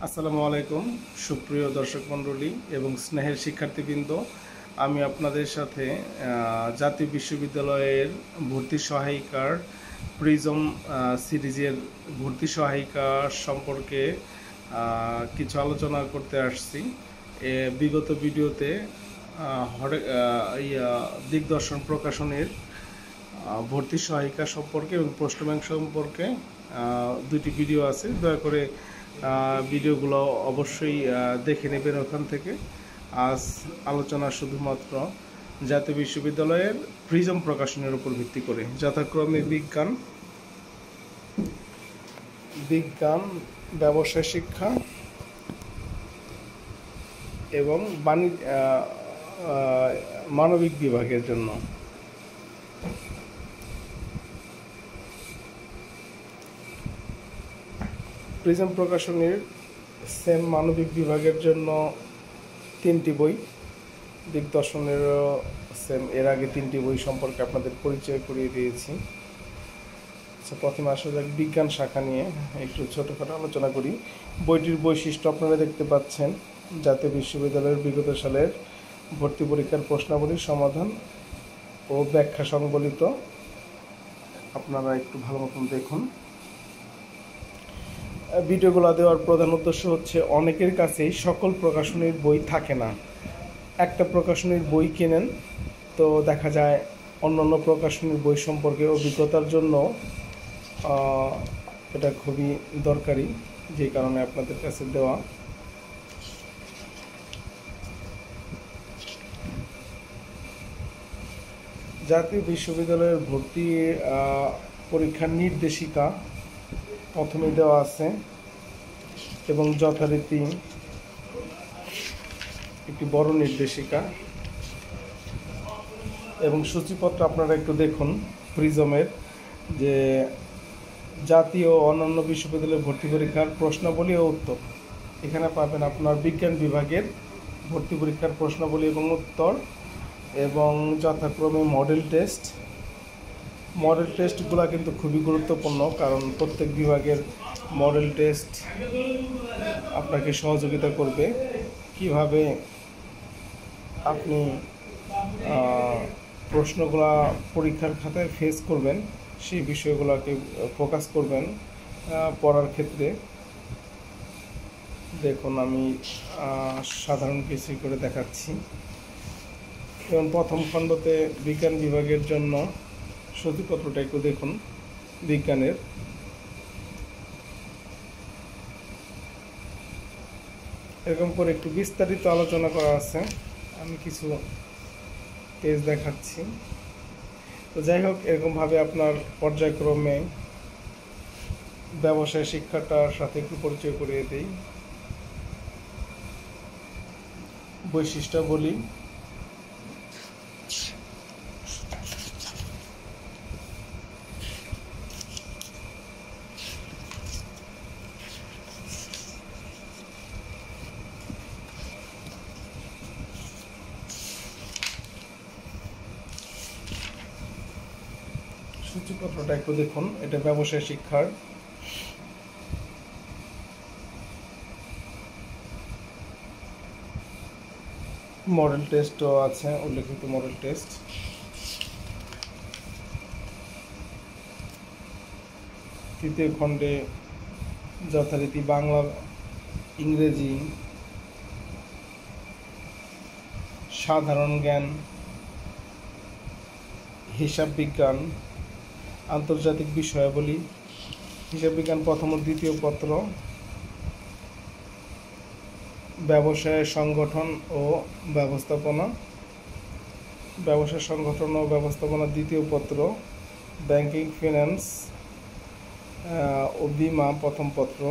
আসসালামু আলাইকুম সুপ্রিয় দর্শক মণ্ডলী এবং স্নেহের শিক্ষার্থীবৃন্দ। আমি আপনাদের সাথে জাতীয় বিশ্ববিদ্যালয়ের ভর্তি সহায়িকার প্রিজম সিরিজের ভর্তি সহায়িকা সম্পর্কে কিছু আলোচনা করতে আসছি। বিগত ভিডিওতে দিগদর্শন প্রকাশনের ভর্তি সহায়িকা সম্পর্কে এবং প্রশ্ন ব্যাংক সম্পর্কে দুটি ভিডিও আছে। দয়া করে ভিডিওগুলো অবশ্যই দেখে নেবেন ওখান থেকে। আজ আলোচনা শুধুমাত্র জাতীয় বিশ্ববিদ্যালয়ের প্রিজম প্রকাশনের উপর ভিত্তি করে, যথাক্রমে বিজ্ঞান, ব্যবসায় শিক্ষা এবং মানবিক বিভাগের জন্য। প্রিজম প্রকাশনীর সেম মানবিক বিভাগের জন্য 3টি বই, দিগদর্শনেরও সেম এর আগে 3টি বই সম্পর্কে আপনাদের পরিচয় করিয়ে দিয়েছি। প্রথমে আসা যাক বিজ্ঞান শাখা নিয়ে একটু ছোটোখাটো আলোচনা করি। বইটির বৈশিষ্ট্য আপনারা দেখতে পাচ্ছেন। জাতীয় বিশ্ববিদ্যালয়ের বিগত সালের ভর্তি পরীক্ষার প্রশ্নাবলীর সমাধান ও ব্যাখ্যা সংবলিত। আপনারা একটু ভালো মতন দেখুন। ভিডিওগুলো দেওয়ার প্রধান উদ্দেশ্য হচ্ছে, অনেকের কাছেই সকল প্রকাশনীর বই থাকে না। একটা প্রকাশনীর বই কেনেন তো দেখা যায় অন্যান্য প্রকাশনীর বই সম্পর্কে অভিজ্ঞতার জন্য এটা খুবই দরকারি, যে কারণে আপনাদের কাছে দেওয়া। জাতীয় বিশ্ববিদ্যালয়ের ভর্তি পরীক্ষার নির্দেশিকা প্রথমে দেওয়া আছে এবং যথারীতি একটি বড় নির্দেশিকা এবং সূচিপত্র আপনারা একটু দেখুন প্রিজমের, যে জাতীয় অন্যান্য বিশ্ববিদ্যালয়ের ভর্তি পরীক্ষার প্রশ্নাবলী ও উত্তর। এখানে পাবেন আপনার বিজ্ঞান বিভাগের ভর্তি পরীক্ষার প্রশ্নাবলী এবং উত্তর, এবং যথাক্রমে মডেল টেস্টগুলো কিন্তু খুবই গুরুত্বপূর্ণ, কারণ প্রত্যেক বিভাগের মডেল টেস্ট আপনাকে সহযোগিতা করবে কিভাবে আপনি প্রশ্নগুলো পরীক্ষার খাতায় ফেস করবেন, সেই বিষয়গুলোকে ফোকাস করবেন পড়ার ক্ষেত্রে। দেখুন, আমি সাধারণ কিছু করে দেখাচ্ছি। এবং প্রথম খণ্ডতে বিজ্ঞান বিভাগের জন্য সূচিপত্রটা একটু দেখুন। বিজ্ঞানের এরকম করে একটু বিস্তারিত আলোচনা করা আছে। আমি কিছু পেজ দেখাচ্ছি। তো যাই হোক, এরকমভাবে আপনার পর্যায়ক্রমে ব্যবসায় শিক্ষাটার সাথে একটু পরিচয় করিয়ে দিই। বৈশিষ্ট্যাবলী, সূচিপত্রটা একটু দেখুন। এটা ব্যবসায় শিক্ষার। মডেল টেস্টও আছে, উল্লেখিত মডেল টেস্ট। তৃতীয় খণ্ডে যথারীতি বাংলা, ইংরেজি, সাধারণ জ্ঞান, হিসাব বিজ্ঞান, আন্তর্জাতিক বিষয়াবলী, হিসাব বিজ্ঞান প্রথম ও দ্বিতীয় পত্র, ব্যবসায় সংগঠন ও ব্যবস্থাপনা, দ্বিতীয় পত্র, ব্যাংকিং, ফিন্যান্স ও বীমা প্রথম পত্র,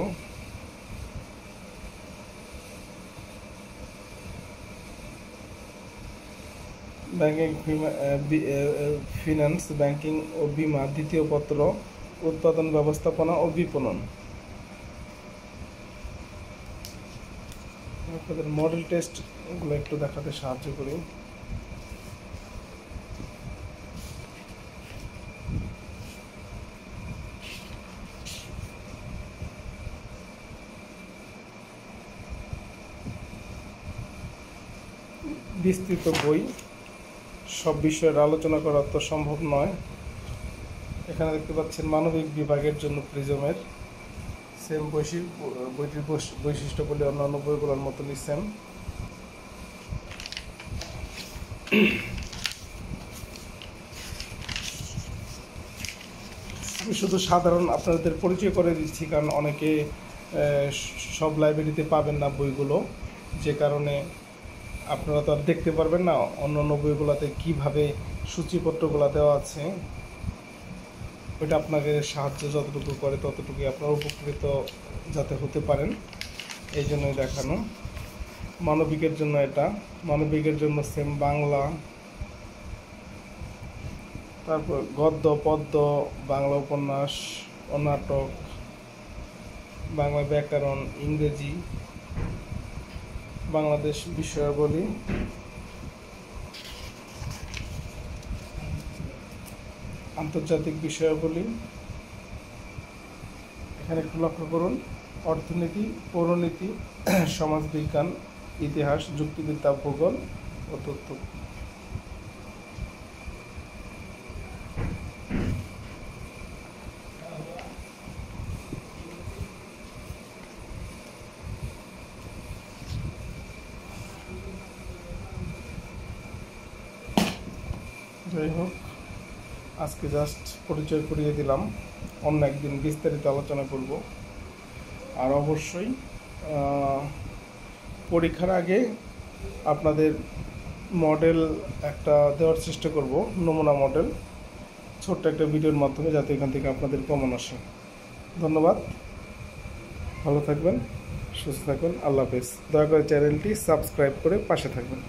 ফিন্যান্স, ব্যাংকিং ও বীমা দ্বিতীয় পত্র, উৎপাদন ব্যবস্থাপনা ও বিপণন। আপনাদের মডেল টেস্টগুলো একটু দেখাতে সাহায্য করি। বিস্তৃত বই, সব বিষয়ের আলোচনা করা তো সম্ভব নয়। এখানে দেখতে পাচ্ছেন মানবিক বিভাগের জন্য প্রিজমের সেম বইটির বৈশিষ্ট্যগুলি অন্যান্য বইগুলোর মতনই সেম। আমি শুধু সাধারণ আপনাদের পরিচয় করে দিচ্ছি, কারণ অনেকে সব লাইব্রেরিতে পাবেন না বইগুলো, যে কারণে আপনারা তো আর দেখতে পারবেন না অন্যান্য বইগুলোতে কীভাবে সূচিপত্রগুলো দেওয়া আছে। ওইটা আপনাকে সাহায্য যতটুকু করে ততটুকুই আপনারা উপকৃত যাতে হতে পারেন, এই জন্যই দেখানো। মানবিকের জন্য এটা, মানবিকের জন্য সেম বাংলা, তারপর গদ্য পদ্য, বাংলা উপন্যাস ও নাটক, বাংলা ব্যাকরণ, ইংরেজি, বাংলাদেশ বিষয়াবলী, আন্তর্জাতিক বিষয়াবলী। এখানে একটু লক্ষ্য করুন, অর্থনীতি, পৌরনীতি, সমাজবিজ্ঞান, ইতিহাস, যুক্তিবিদ্যা, ভূগোল ও তথ্য। যাই হোক, আজকে জাস্ট পরিচয় করিয়ে দিলাম, অন্য একদিন বিস্তারিত আলোচনা করব। আর অবশ্যই পরীক্ষার আগে আপনাদের মডেল একটা দেওয়ার চেষ্টা করব, নমুনা মডেল, ছোট্ট একটা ভিডিওর মাধ্যমে, যাতে এখান থেকে আপনাদের কমন আসে। ধন্যবাদ, ভালো থাকবেন, সুস্থ থাকবেন, আল্লাহ হাফেজ। দয়া করে চ্যানেলটি সাবস্ক্রাইব করে পাশে থাকবেন।